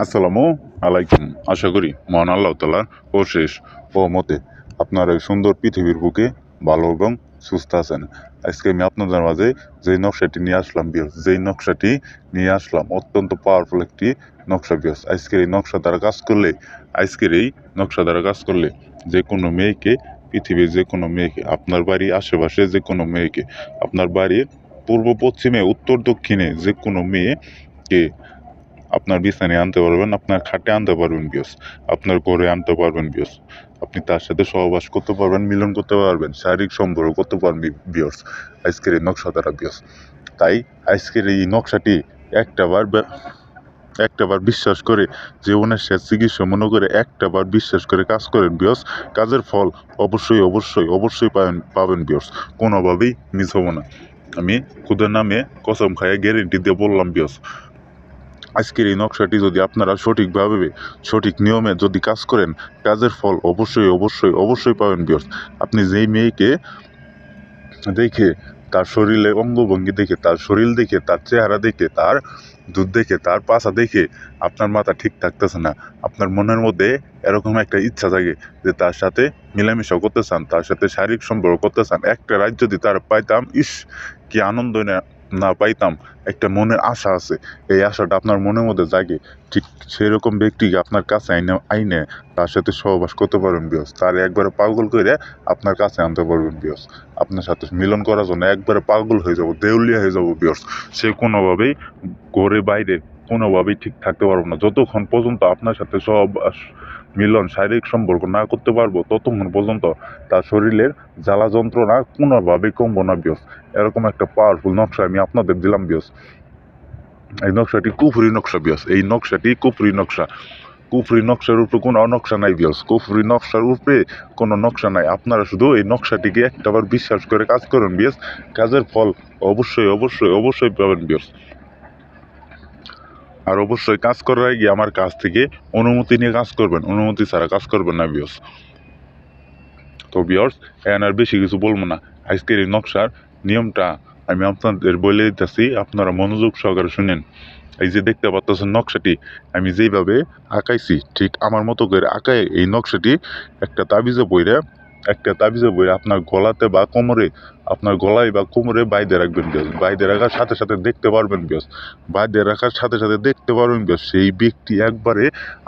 আসসালামু আলাইকুম। আশা করি মহান আল্লাহ তাআলার অশেষ রহমতে আপনার এই সুন্দর পৃথিবীর বুকে ভালো এবং সুস্থ আছেন। আজকে আমি আপনাদের মাঝে যেই নকশাটি নিয়ে আসলাম অত্যন্ত পাওয়ারফুল একটি নকশা বিয়স। আজকের এই নকশা দ্বারা কাজ করলে যে কোনো মেয়েকে, পৃথিবীর যে কোনো মেয়েকে, আপনার বাড়ির আশেপাশে যে কোনো মেয়েকে, আপনার বাড়ির পূর্ব পশ্চিমে উত্তর দক্ষিণে যে কোনো মেয়েকে আপনার বিছানায় আনতে পারবেন, আপনার খাটে আনতে পারবেন বিয়স, আপনার ঘরে আনতে পারবেন বিয়স। আপনি তার সাথে সহবাস করতে পারবেন, মিলন করতে পারবেন, শারীরিক সম্পর্ক করতে পারবেন বিয়স আজকের এই নকশা দ্বারা বিয়স। তাই আজকের এই নকশাটি একটাবার বিশ্বাস করে, জীবনের শেষ চিকিৎসা মনে করে একটাবার বিশ্বাস করে কাজ করেন বিয়স। কাজের ফল অবশ্যই অবশ্যই অবশ্যই পাবেন বিয়স, কোনোভাবেই মিস হবো না। আমি খুদের নামে কসম খাইয়ে গ্যারেন্টি দিয়ে বললাম বিয়স। আজকের এই নকশাটি যদি আপনারা সঠিকভাবে, সঠিক নিয়মে যদি কাজ করেন, কাজের ফল অবশ্যই অবশ্যই অবশ্যই পাবেন বিয়স। আপনি যেই মেয়েকে দেখে, তার শরীরে অঙ্গভঙ্গি দেখে, তার শরীর দেখে, তার চেহারা দেখে, তার দুধ দেখে, তার পাছা দেখে আপনার মাথা ঠিক থাকতেছে না, আপনার মনের মধ্যে এরকম একটা ইচ্ছা জাগে যে তার সাথে মিলামিশা করতে চান, তার সাথে শারীরিক সম্পর্ক করতে চান, একটা রাত যদি তার পাইতাম, ইস কি আনন্দ না পাইতাম, একটা মনের আশা আছে, এই আশাটা আপনার মনের মধ্যে জাগে। ঠিক সেরকম ব্যক্তিকে আপনার কাছে আইনে তার সাথে সহবাস করতে পারবেন বিয়স। তার একবারে পাগল করে আপনার কাছে আনতে পারবেন বিয়স। আপনার সাথে মিলন করার জন্য একবারে পাগল হয়ে যাব, দেউলিয়া হয়ে যাব বিয়স। সে কোনোভাবেই ঘরে বাইরে কোনোভাবেই ঠিক থাকতে পারবো না। যতক্ষণ পর্যন্ত আপনার সাথে সহবাস, মিলন, শারীরিক সম্পর্ক না করতে পারবো, ততক্ষণ পর্যন্ত তার শরীরের জ্বালা যন্ত্রণা কোনোভাবেই কমবো না বিয়স। এরকম একটা পাওয়ারফুল নকশা আমি আপনাদের দিলাম বিয়স। এই নকশাটি কুফরি নকশা বিয়স। এই নকশাটি কুফরি নকশা। কুফরি নকশার উপরে কোনো নকশা নাই বিয়স। কুফরি নকশার উপরে কোনো নকশা নাই। আপনারা শুধু এই নকশাটিকে একটাবার বিশ্বাস করে কাজ করুন বিয়স। কাজের ফল অবশ্যই অবশ্যই অবশ্যই পাবেন বিয়স। আর অবশ্যই কাজ করার আগে আমার কাছ থেকে অনুমতি নিয়ে কাজ করবেন, অনুমতি ছাড়া কাজ করবেন না বিয়স। তো বিয়স, এখন আর বেশি কিছু বলবো না। আজকের এই নকশার নিয়মটা আমি আপনাদের বলে দিতেছি, আপনারা মনোযোগ সহকারে শুনেন। এই যে দেখতে পাচ্ছেন নকশাটি আমি যেইভাবে আঁকাইছি, ঠিক আমার মতো করে আঁকায় এই নকশাটি একটা তাবিজে বইরে আপনার গলাতে বা কোমরে, আপনার গলায় বা কোমরে বাইদে রাখবেন বিয়স। বাইদে রাখার সাথে সাথে দেখতে পারবেন বিয়স, বাইদে রাখার সাথে সাথে দেখতে পারবেন বিয়স, সেই ব্যক্তি একবারে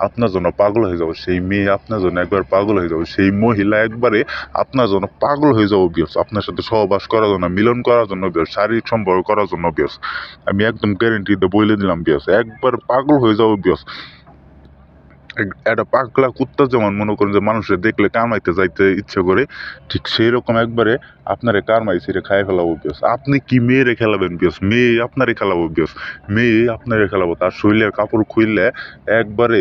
আপনার জন্য পাগল হয়ে যাবে, সেই মেয়ে আপনার জন্য একবার পাগল হয়ে যাবে, সেই মহিলা একবারে আপনার জন্য পাগল হয়ে যাবো বিয়স, আপনার সাথে সহবাস করার জন্য, মিলন করার জন্য বিয়স, শারীরিক সম্পর্ক করার জন্য বিয়স। আমি একদম গ্যারেন্টি দিয়ে বলে দিলাম বিয়স, একবার পাগল হয়ে যাবো বিয়স। একটা পাগলা কুত্তা যেমন মনে করেন যে মানুষের দেখলে কামাইতে যাইতে ইচ্ছে করে, ঠিক সেই রকম একবারে আপনারে কারমাই ছিঁড়ে খাই ফেলাবো বিয়স। আপনি কি মেয়েরে খেলাবেন বিয়স? মেয়ে আপনারে খেলাবো বিয়স। মেয়ে আপনারে খেলাবো, তার শরীরের কাপড় খুললে একবারে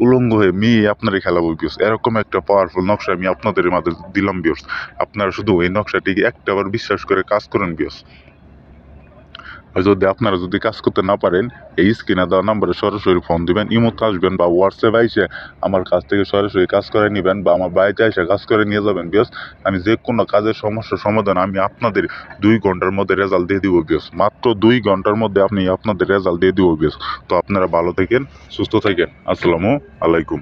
উলঙ্গ হয়ে মেয়ে আপনারে খেলাবো বিয়স। এরকম একটা পাওয়ারফুল নকশা আমি আপনাদের মাঝে দিলাম বিয়স। আপনারা শুধু এই নকশাটিকে একটাবার বিশ্বাস করে কাজ করেন বিয়স। আপনারা যদি কাজ করতে না পারেন, এই স্ক্রিনে দেওয়া নাম্বারে সরাসরি ফোন দিবেন, ইমোতে আসবেন বা হোয়াটসঅ্যাপে এসে আমার কাছ থেকে সরাসরি কাজ করে নেবেন বা আমার বাড়িতে এসে কাজ করে নিয়ে যাবেন বিয়স। আমি যে কোনো কাজের সমস্যার সমাধান আমি আপনাদের 2 ঘন্টার মধ্যে রেজাল্ট দিয়ে দিব বিয়স। মাত্র 2 ঘন্টার মধ্যে আপনাদের রেজাল্ট দিয়ে দিব বিয়স। তো আপনারা ভালো থাকেন, সুস্থ থাকেন। আসসালামু আলাইকুম।